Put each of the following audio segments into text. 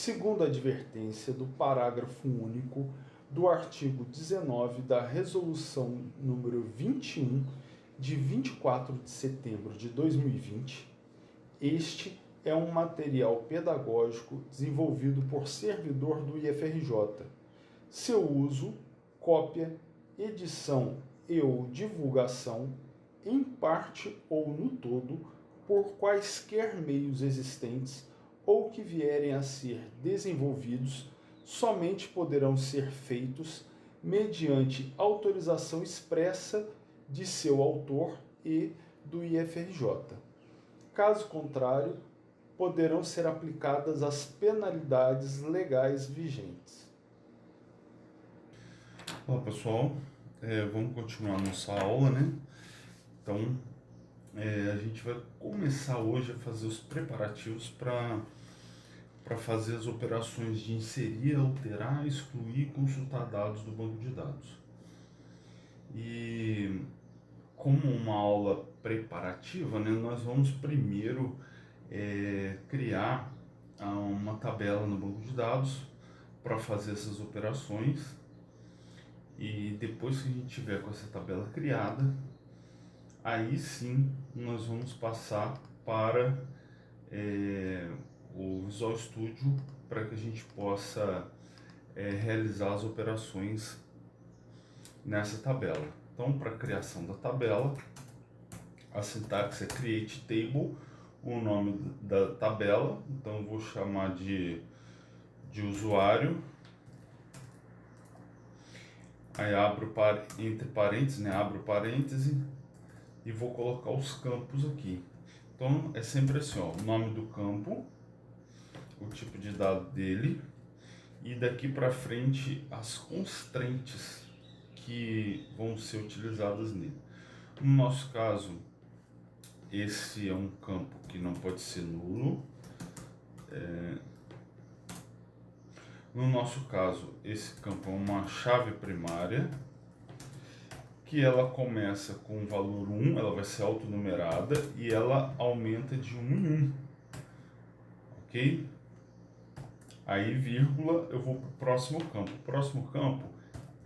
segundo a advertência do parágrafo único do artigo 19 da Resolução número 21, de 24 de setembro de 2020, este é um material pedagógico desenvolvido por servidor do IFRJ. Seu uso, cópia, edição e/ou divulgação, em parte ou no todo, por quaisquer meios existentes ou que vierem a ser desenvolvidos, somente poderão ser feitos mediante autorização expressa de seu autor e do IFRJ. Caso contrário, poderão ser aplicadas as penalidades legais vigentes. Olá pessoal, vamos continuar nossa aula, né? Então, a gente vai começar hoje a fazer os preparativos para fazer as operações de inserir, alterar, excluir e consultar dados do banco de dados. E como uma aula preparativa, né, nós vamos primeiro criar uma tabela no banco de dados para fazer essas operações. E depois que a gente tiver com essa tabela criada, aí sim nós vamos passar para o Visual Studio para que a gente possa realizar as operações nessa tabela. Então, para a criação da tabela, a sintaxe é create table, o nome da tabela, então eu vou chamar de usuário. Aí abro entre parênteses, né? Abro parêntese e vou colocar os campos aqui. Então é sempre assim, ó, o nome do campo, o tipo de dado dele e daqui para frente as constraints que vão ser utilizadas nele. No nosso caso, esse é um campo que não pode ser nulo. No nosso caso, esse campo é uma chave primária, que ela começa com o valor 1, ela vai ser autonumerada e ela aumenta de 1 em 1, ok? Aí, vírgula, eu vou para o próximo campo. O próximo campo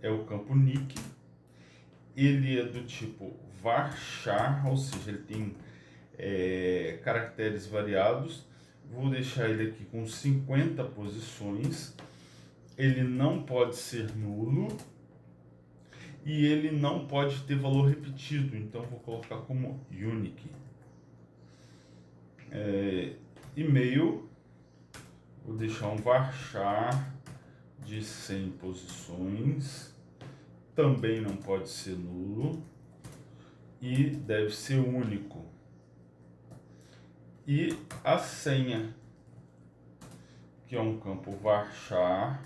é o campo nick, ele é do tipo varchar, ou seja, ele tem caracteres variados. Vou deixar ele aqui com 50 posições. Ele não pode ser nulo e ele não pode ter valor repetido, então vou colocar como unique. E-mail, vou deixar um varchar de 100 posições, também não pode ser nulo e deve ser único. E a senha, que é um campo varchar,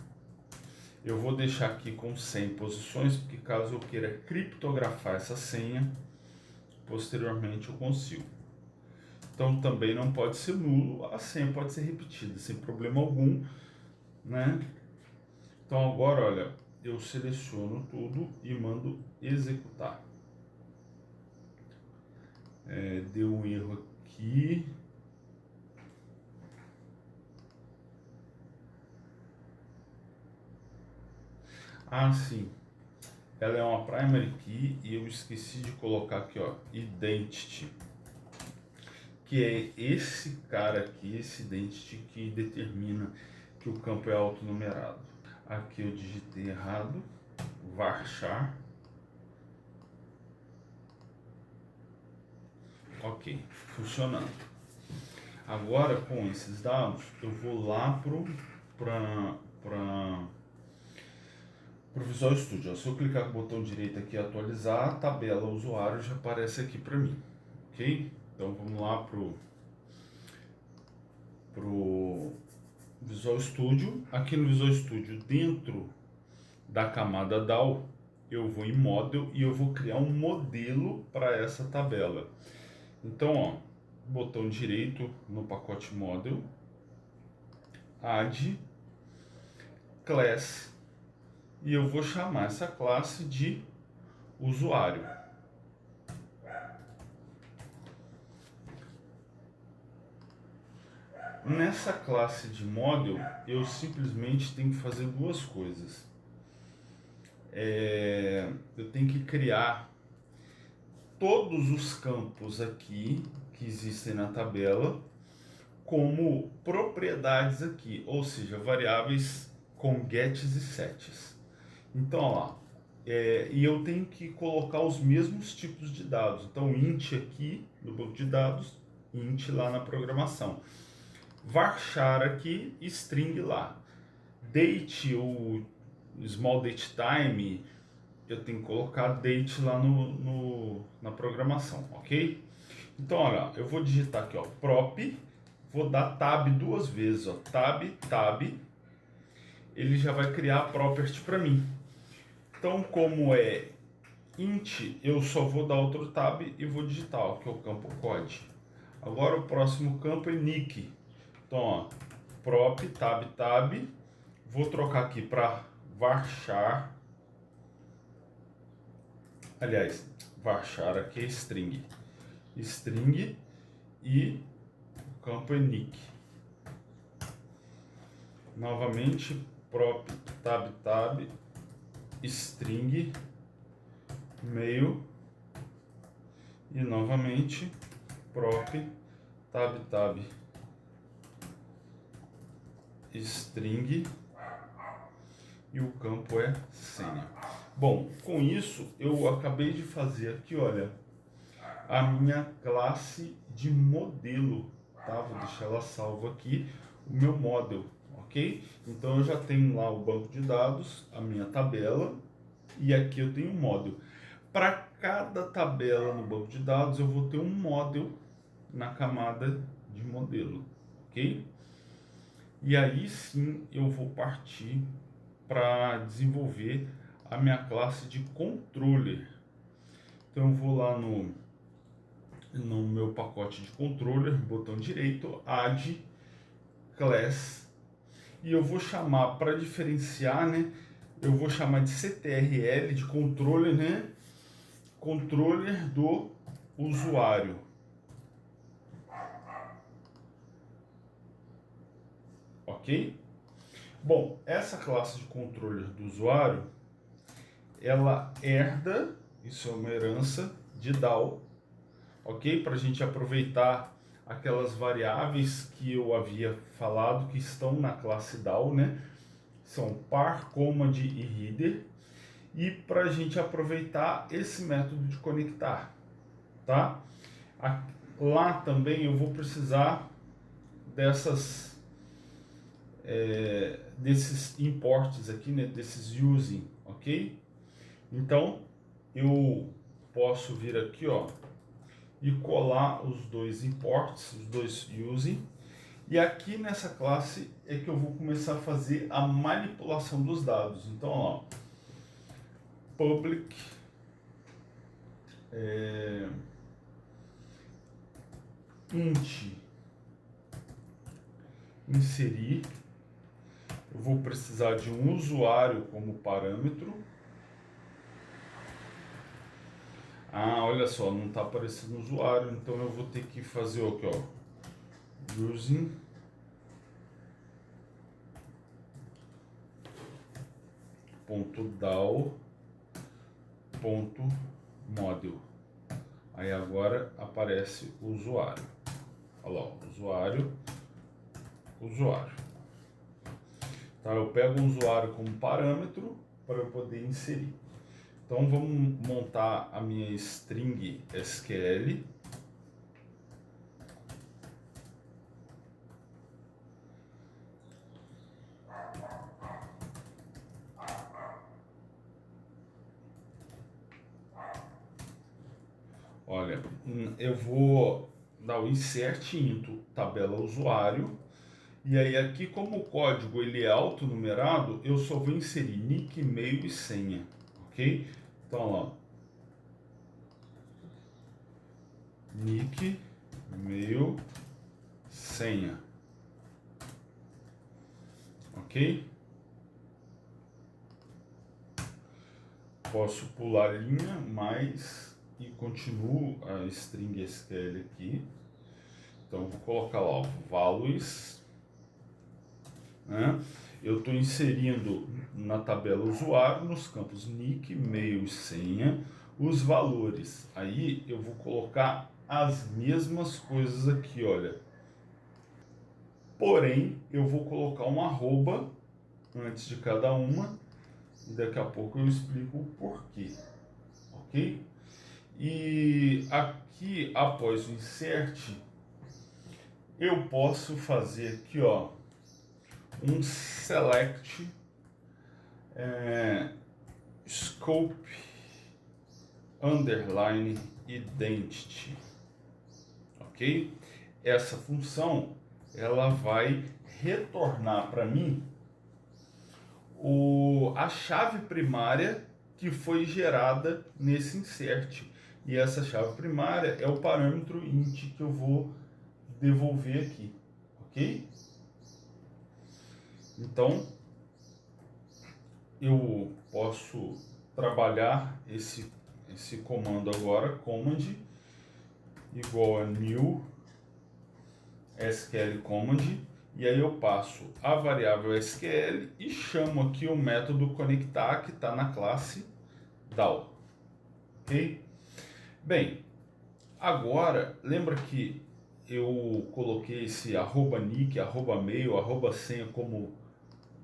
eu vou deixar aqui com 100 posições, porque caso eu queira criptografar essa senha, posteriormente eu consigo. Então também não pode ser nulo, a senha pode ser repetida sem problema algum, né? Então agora, olha, eu seleciono tudo e mando executar. Deu um erro aqui. Ah, sim. Ela é uma primary key e eu esqueci de colocar aqui, ó, identity, que é esse cara aqui, esse identity que determina que o campo é autonumerado. Aqui eu digitei errado, varchar. Ok, funcionando. Agora com esses dados eu vou lá para o Visual Studio. Se eu clicar com o botão direito aqui atualizar, a tabela usuário já aparece aqui para mim, ok? Então vamos lá pro Visual Studio. Aqui no Visual Studio, dentro da camada DAO, eu vou em Model e eu vou criar um modelo para essa tabela. Então, ó, botão direito no pacote Model, Add Class, e eu vou chamar essa classe de usuário. nessa classe de model, eu simplesmente tenho que fazer duas coisas. Eu tenho que criar todos os campos aqui que existem na tabela como propriedades aqui, ou seja, variáveis com gets e sets. Então, ó lá, e eu tenho que colocar os mesmos tipos de dados. Então, int aqui no banco de dados, int lá na programação. Varchar aqui, string lá. Date ou small date time, eu tenho que colocar date lá na programação, ok? Então, olha, eu vou digitar aqui, ó, prop, vou dar tab duas vezes, ó, tab, ele já vai criar a property para mim. Então, como é int, eu só vou dar outro tab e vou digitar, ó, que é o campo code. Agora o próximo campo é nick. Então, ó, prop, tab, vou trocar aqui para varchar. Aliás, varchar aqui é string. String e o campo é nick. Novamente, prop, tab, string, mail e novamente prop, tab, string e o campo é senha. Bom, com isso eu acabei de fazer aqui, olha, a minha classe de modelo, tá? Vou deixar ela salva aqui, o meu model, ok? Então eu já tenho lá o banco de dados, a minha tabela e aqui eu tenho um model. Para cada tabela no banco de dados eu vou ter um model na camada de modelo, ok? E aí sim eu vou partir para desenvolver a minha classe de controller. Então eu vou lá no meu pacote de controller, botão direito, add class, e eu vou chamar, para diferenciar, né, eu vou chamar de CTRL, de controller, né, controller do usuário. Ok? Bom, essa classe de controller do usuário, ela herda, isso é uma herança de DAO, ok? Para a gente aproveitar aquelas variáveis que eu havia falado que estão na classe DAO, né? São par, command e header. E para a gente aproveitar esse método de conectar, tá? Lá também eu vou precisar desses imports aqui, né? Desses using, ok? Então eu posso vir aqui, ó, e colar os dois imports, os dois using, e aqui nessa classe é que eu vou começar a fazer a manipulação dos dados. Então, ó, public int inserir, eu vou precisar de um usuário como parâmetro. Ah, olha só, não está aparecendo o usuário, então eu vou ter que fazer o que, ó, using .dao.model. Aí agora aparece o usuário. Olha lá, usuário. Tá, eu pego um usuário como parâmetro para eu poder inserir. Então vamos montar a minha string SQL. Olha, eu vou dar o insert into tabela usuário. E aí aqui, como o código ele é autonumerado, eu só vou inserir nick, e-mail e senha, ok? Então, ó, nick, e-mail, senha, ok? Posso pular a linha, mais e continuo a string SQL aqui. Então, eu vou colocar lá, ó, values, né? Eu estou inserindo na tabela usuário, nos campos nick, e-mail e senha, os valores. Aí eu vou colocar as mesmas coisas aqui, olha. Porém, eu vou colocar um arroba antes de cada uma e daqui a pouco eu explico o porquê, ok? E aqui, após o insert, eu posso fazer aqui, ó, um select scope underline identity, ok? Essa função ela vai retornar para mim a chave primária que foi gerada nesse insert. E essa chave primária é o parâmetro int que eu vou devolver aqui, ok? Então, eu posso trabalhar esse comando agora, command igual a new SQL command, e aí eu passo a variável SQL e chamo aqui o método conectar que está na classe DAO, ok? Bem, agora lembra que eu coloquei esse @nick, @mail, @senha como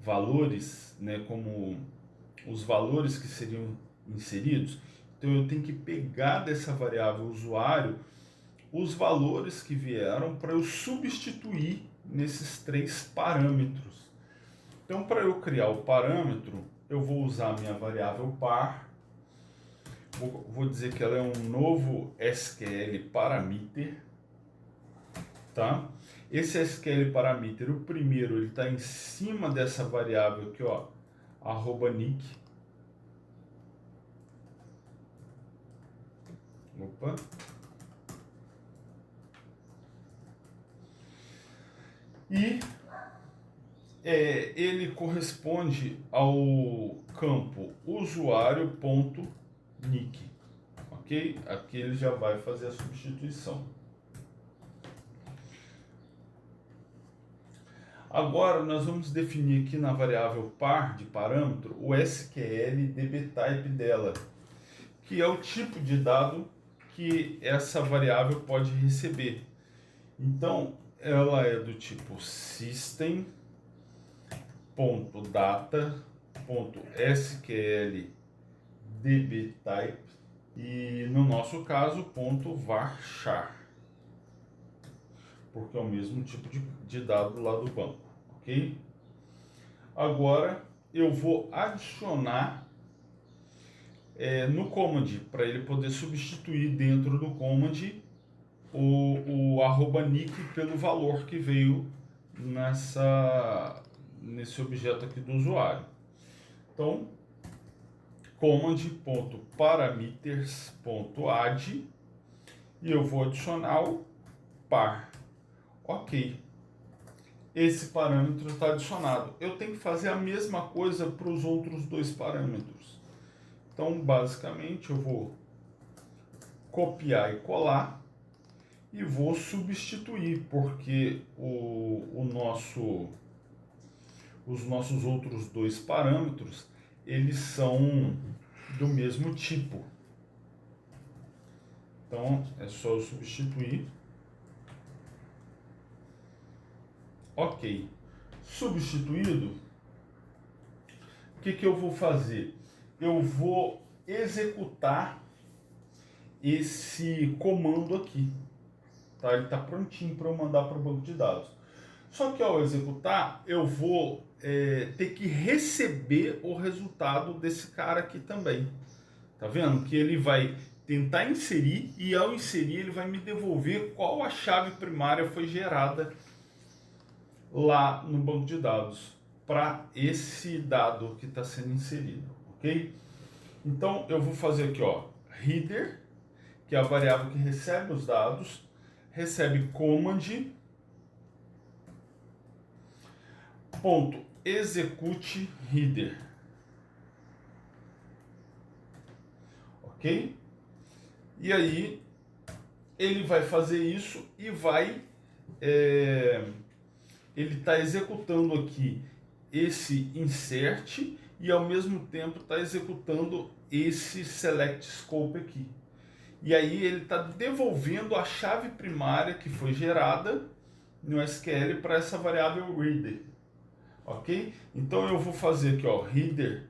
valores, né, como os valores que seriam inseridos. Então eu tenho que pegar dessa variável usuário os valores que vieram para eu substituir nesses 3 parâmetros. Então, para eu criar o parâmetro, eu vou usar a minha variável par. Vou dizer que ela é um novo SQL parameter, tá? Esse SQL parameter, o primeiro, ele está em cima dessa variável aqui, ó, @nick. Opa. E ele corresponde ao campo usuário.nick, ok? Aqui ele já vai fazer a substituição. Agora nós vamos definir aqui na variável par de parâmetro o SQL dbType dela, que é o tipo de dado que essa variável pode receber. Então, ela é do tipo system.data.sql dbType e no nosso caso .varchar, porque é o mesmo tipo de dado lá do banco, ok? Agora eu vou adicionar no command, para ele poder substituir dentro do command o @nick pelo valor que veio nesse objeto aqui do usuário. Então, command.parameters.add e eu vou adicionar o par. Ok. Esse parâmetro está adicionado. Eu tenho que fazer a mesma coisa para os outros 2 parâmetros. Então, basicamente, eu vou copiar e colar e vou substituir, porque os nossos outros 2 parâmetros, eles são do mesmo tipo. Então, é só eu substituir. Ok. Substituído, o que eu vou fazer? Eu vou executar esse comando aqui. Tá? Ele está prontinho para eu mandar para o banco de dados. Só que ao executar, eu vou ter que receber o resultado desse cara aqui também. Tá vendo? Que ele vai tentar inserir e ao inserir ele vai me devolver qual a chave primária foi gerada lá no banco de dados para esse dado que está sendo inserido, ok? Então eu vou fazer aqui, ó, header, que é a variável que recebe os dados, recebe command .execute header, ok? E aí ele vai fazer isso e vai ele está executando aqui esse insert e ao mesmo tempo está executando esse select scope aqui. E aí ele está devolvendo a chave primária que foi gerada no SQL para essa variável reader, ok? Então eu vou fazer aqui, ó, reader.read,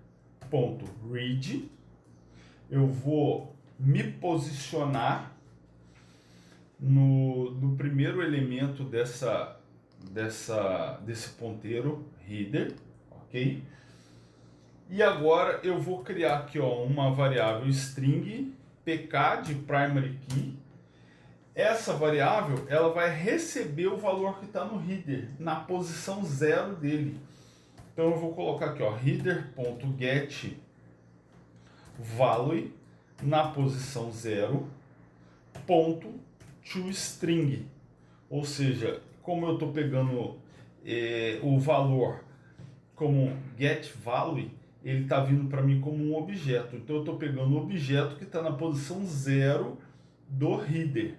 eu vou me posicionar no primeiro elemento desse ponteiro header, ok? E agora eu vou criar aqui, ó, uma variável string pk de primary key. Essa variável ela vai receber o valor que está no header na posição 0 dele. Então eu vou colocar aqui, ó, header.get value na posição 0 ponto toString, ou seja, como eu estou pegando o valor como get value, ele está vindo para mim como um objeto. Então eu estou pegando o objeto que está na posição 0 do header.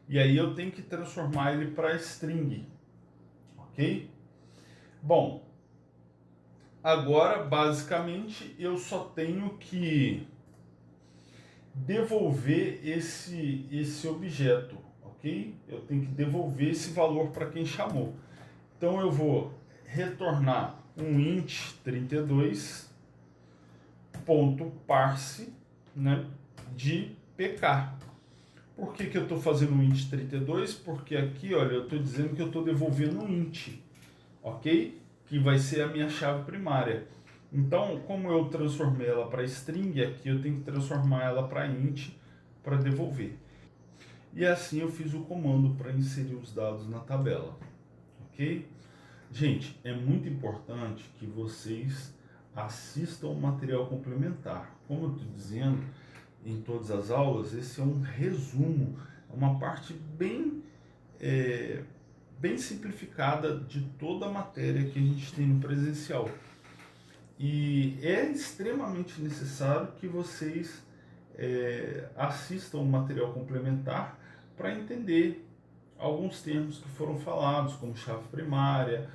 E aí eu tenho que transformar ele para string. Ok? Bom, agora basicamente eu só tenho que devolver esse objeto. Ok? Eu tenho que devolver esse valor para quem chamou. Então eu vou retornar um int 32 ponto parse, né, de pk. Por que eu estou fazendo um int 32? Porque aqui, olha, eu estou dizendo que eu estou devolvendo um int, ok? Que vai ser a minha chave primária. Então, como eu transformei ela para string, aqui eu tenho que transformar ela para int para devolver. E assim eu fiz o comando para inserir os dados na tabela, ok? Gente, é muito importante que vocês assistam o material complementar. Como eu estou dizendo em todas as aulas, esse é um resumo, uma parte bem simplificada de toda a matéria que a gente tem no presencial. E é extremamente necessário que vocês assistam o material complementar para entender alguns termos que foram falados, como chave primária,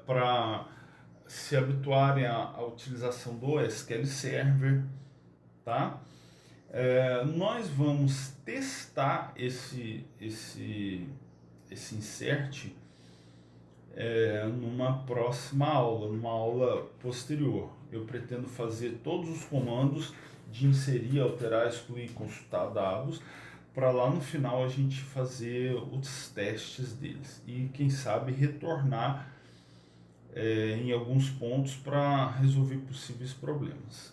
para se habituarem à utilização do SQL Server, tá? Nós vamos testar esse insert numa próxima aula, numa aula posterior. Eu pretendo fazer todos os comandos de inserir, alterar, excluir, consultar dados, para lá no final a gente fazer os testes deles e quem sabe retornar em alguns pontos para resolver possíveis problemas.